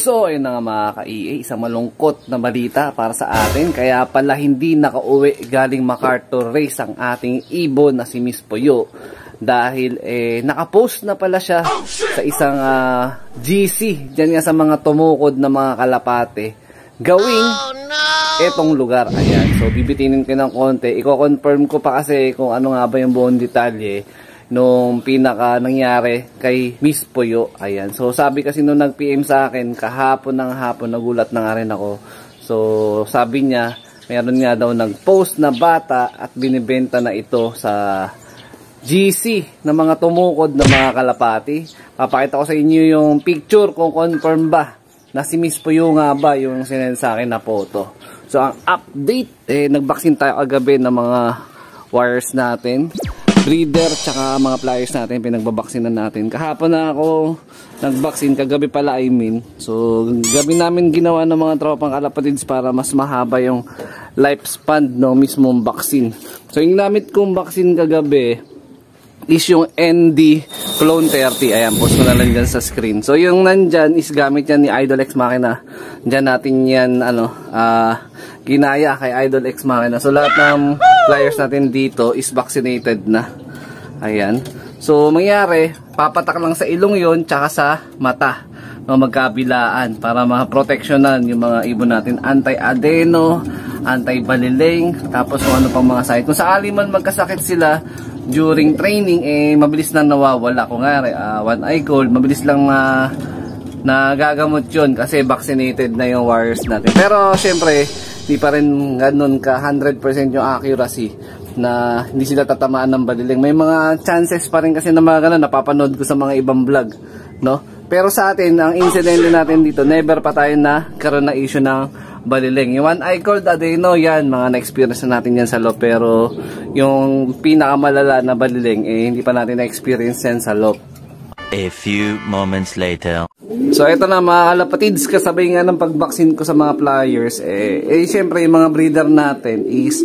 So, ayun na nga mga ka-EA, isang malungkot na balita para sa atin. Kaya pala hindi nakauwi galing MacArthur Race ang ating ibon na si Miss Puyo. Dahil nakapost na pala siya sa isang GC, dyan nga sa mga tumukod na mga kalapate, gawing etong lugar. Ayan, so bibitinin ko ng konti. Iko-confirm ko pa kasi kung ano nga ba yung buong detalye nung pinaka nangyari kay Miss Puyo. Ayan, so sabi kasi nung nag-PM sa akin kahapon ng hapon, nagulat na nga rin ako. So sabi niya meron nga daw nag-post na bata at binibenta na ito sa GC na mga tumukod na mga kalapati. Papakita ko sa inyo yung picture kung confirm ba na si Miss Puyo nga ba yung sinend sa akin na photo. So ang update, nag-vaccine tayo kagabi ng mga wires natin, breeder tsaka mga pliers natin, pinagbabaksinan natin. Kahapon na ako nag-vaccine, kagabi pala I mean. So gabi namin ginawa ng mga tropang kalapatids para mas mahaba yung lifespan ng mismong vaccine. So yung namit kong vaccine kagabi is yung ND Clone 30. Ayan, post ko na lang dyan sa screen. So yung nandyan is gamit yan ni Idol X Machina. Dyan natin yan ginaya kay Idol X Machina. So lahat ng players natin dito is vaccinated na. Ayan. So mangyari, papatak lang sa ilong yon tsaka sa mata, no, magkabilaan para ma-protectionan yung mga ibon natin. Anti-adeno, anti-baliling, tapos kung ano pang mga sakit. Kung sakali man magkasakit sila during training, mabilis na nawawala. Kung nga, one eye cold, mabilis lang nagagamot yun kasi vaccinated na yung wires natin. Pero syempre, di pa rin ganun ka 100% yung accuracy na hindi sila tatamaan ng baliling. May mga chances pa rin kasi na mga ganun, napapanood ko sa mga ibang vlog, no? Pero sa atin, ang incident natin dito, never pa tayo na karoon na issue ng baliling. Yung one eye cold adeno, yan, mga na-experience na natin yan sa loob. Pero yung pinakamalala na baliling, hindi pa natin na-experience yan sa loob. A few moments later. So ito na mga kalapatids, kasabay nga ng pag-vaccine ko sa mga pliers, syempre yung mga breeder natin is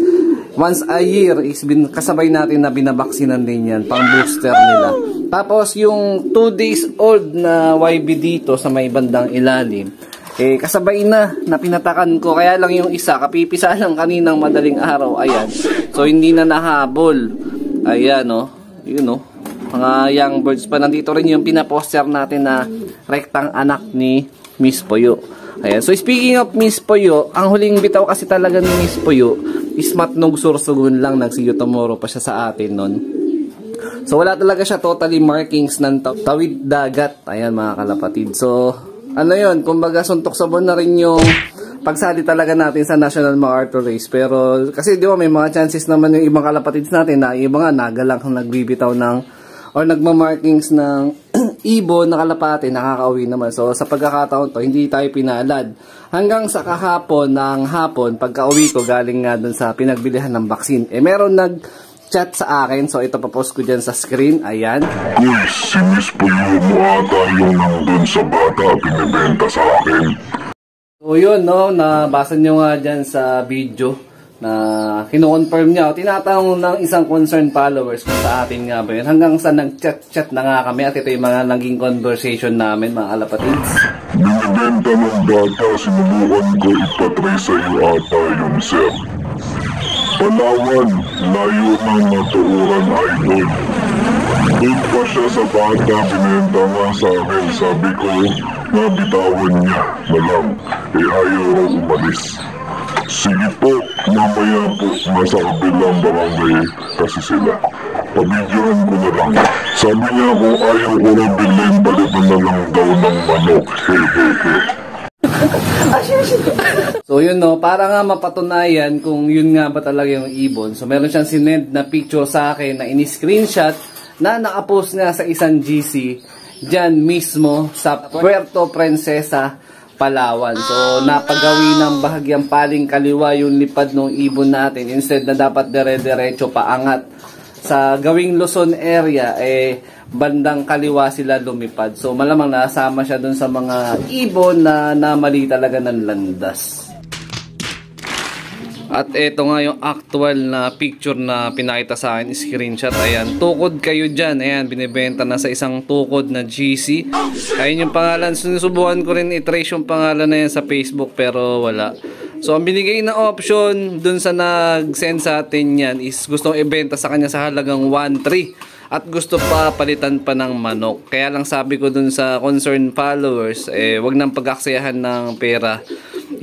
once a year is kasabay natin na binabaksinan din yan, pang booster nila. Tapos yung 2 days old na YB dito sa may bandang ilalim, kasabay na pinatakan ko. Kaya lang yung isa, kapipisa lang kaninang madaling araw. Ayan. So hindi na nahabol. Ayan, no. Yun, no. Mga young birds pa. Nandito rin yung pinaposter natin na rektang anak ni Miss Puyo. Ayan. So speaking of Miss Puyo, ang huling bitaw kasi talaga ni Miss Puyo is Matnog Sursugun lang. Nagsiyo tomorrow pa siya sa atin nun. So wala talaga siya totally markings ng tawid dagat. Ayan mga kalapatid. So ano yun, kumbaga suntok sabon na rin yung pagsali talaga natin sa National MacArthur Race. Pero kasi di ba may mga chances naman yung ibang kalapatids natin na iba nga nagalang kung nagbibitaw ng or nagmamarkings ng ibon na kalapati, nakakauwi naman. So sa pagkakataon to, hindi tayo pinalad. Hanggang sa kahapon ng hapon, pagka-uwi ko galing nga dun sa pinagbilihan ng vaccine, meron nag-chat sa akin. So ito papost ko dyan sa screen. Ayan. Uy, si Miss Puyo mo ata yung nandun sa bata pinibenta sa akin. So yun, no, nabasa nyo nga dyan sa video na kino-confirm niya. Tinatanong ng isang concerned followers kung sa atin nga ba yun. Hanggang sa nag-chat na nga kami at ito yung mga naging conversation namin mga kalapatids. Binibenta ng bata, sinubukan ko ipatry sa iyo ata yung sir. Palawan, layo ng natuuran idol. Doon pa siya sa bata, binenta nga sa akin. Sabi ko, nabitawan niya na lang. Ayaw raw umalis. Sige po, mamaya po, nasa kabilang barangay kasi sila. Pabidyohan ko na lang. Sabi niya ko, ayaw ko rin bilhin, palitan na lang daw ng manok. So yun, no, para nga mapatunayan kung yun nga ba talaga yung ibon. So meron siyang sinend na picture sa akin na ini-screenshot na nakapost nga sa isang GC dyan mismo sa Puerto Princesa, Palawan. So napagawi ng bahagyang paling kaliwa yung lipad ng ibon natin. Instead na dapat dire-diretso paangat sa gawing Luzon area, bandang kaliwa sila lumipad. So malamang nasama siya dun sa mga ibon na namali talaga ng landas. At ito nga yung actual na picture na pinakita sa akin, screenshot. Ayan, tukod kayo dyan. Ayan, binibenta na sa isang tukod na GC. Ayun yung pangalan. Sinusubukan ko rin i-trace yung pangalan na yan sa Facebook pero wala. So, ang binigay na option dun sa nag-send sa atin yan is gustong ibenta sa kanya sa halagang 1.3 at gusto pa palitan pa ng manok. Kaya lang sabi ko dun sa concerned followers, wag nang pag-aksayahan ng pera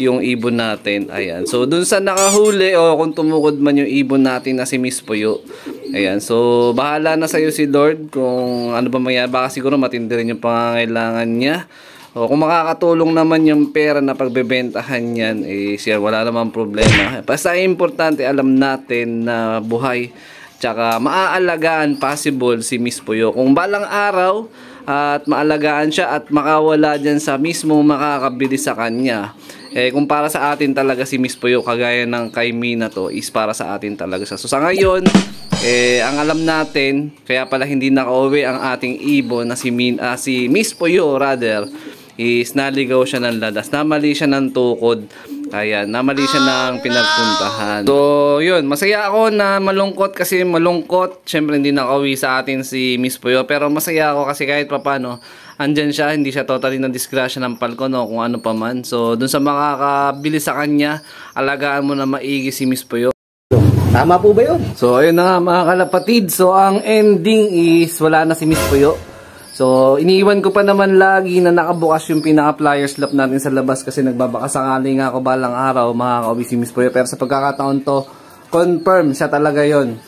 yung ibon natin. Ayan. So, dun sa nakahuli o kung tumukod man yung ibon natin na si Miss Puyo. Ayan. So, bahala na sa'yo si Lord kung ano ba mangyari. Baka siguro matindi rin yung pangangailangan niya. O kung makakatulong naman yung pera na pagbebentahan yan, siya wala naman problema. Basta importante alam natin na buhay. Tsaka maaalagaan possible si Miss Puyo. Kung balang araw at maalagaan siya at makawala dyan sa mismo makakabili sa kanya. Kung para sa atin talaga si Miss Puyo, kagaya ng kay Mina to, is para sa atin talaga siya. So sa ngayon, ang alam natin, kaya pala hindi nakauwi ang ating ibon na si Miss Puyo rather, is naligaw siya ng ladas, namali siya ng tukod. Ayan, namali siya ng pinagpuntahan. So, yun, masaya ako na malungkot kasi malungkot. Siyempre, hindi nakauwi sa atin si Miss Puyo. Pero masaya ako kasi kahit papano, andyan siya, hindi siya totally na disgrasya ng palko, no, kung ano pa man. So, dun sa makakabili sa kanya, alagaan mo na maigi si Miss Puyo. Tama po ba yun? So, ayun na nga mga kalapatid. So, ang ending is wala na si Miss Puyo. So, iniiwan ko pa naman lagi na nakabukas yung pinaka-pliers lock natin sa labas kasi nagbabakasakali nga ako balang araw makakauwi si Miss Puyo. Pero sa pagkakataon to, confirm siya talaga yon.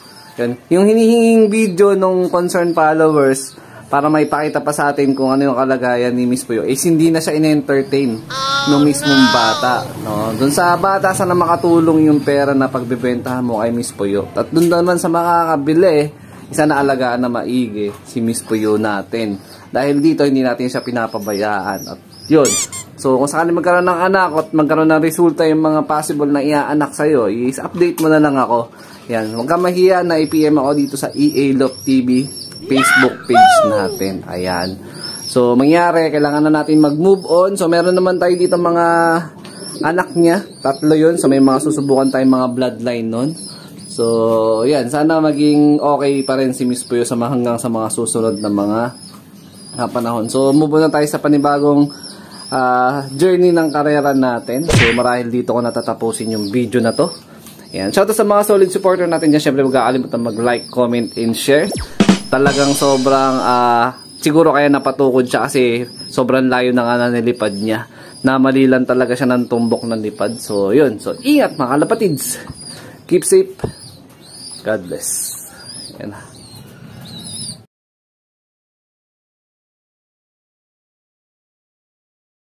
Yung hinihinging video nung concerned followers para may pakita pa sa atin kung ano yung kalagayan ni Miss Puyo is hindi na siya in-entertain nung mismong bata. No? Doon sa bata sana makatulong yung pera na pagbebentahan mo kay Miss Puyo. At doon naman sa makakabili, isa na alagaan na maigi si Miss Puyo natin. Dahil dito hindi natin siya pinapabayaan. At yun. So kung sakali magkaroon ng anak at magkaroon ng resulta yung mga possible na iaanak sa'yo, is-update mo na lang ako. Yan. Huwag ka mahiya na i-PM ako dito sa EA Love TV Facebook page natin. Ayan. So mangyari, kailangan na natin mag-move on. So meron naman tayo dito mga anak niya. 3 yun. So may mga susubukan tayong mga bloodline nun. So, yan. Sana maging okay pa rin si Miss Puyo hanggang sa mga susunod na mga panahon. So, move na tayo sa panibagong journey ng karera natin. So, marahil dito ko natatapusin yung video na to. Yan. Shoutout sa mga solid supporter natin dyan. Siyempre, huwag kakalimutan mag-like, comment, and share. Talagang sobrang, siguro kaya napatukod siya kasi sobrang layo na nga nilipad niya. Namalilan talaga siya ng tumbok ng lipad. So, yun. So, ingat mga kalapatids. Keep safe. God bless. Yan na.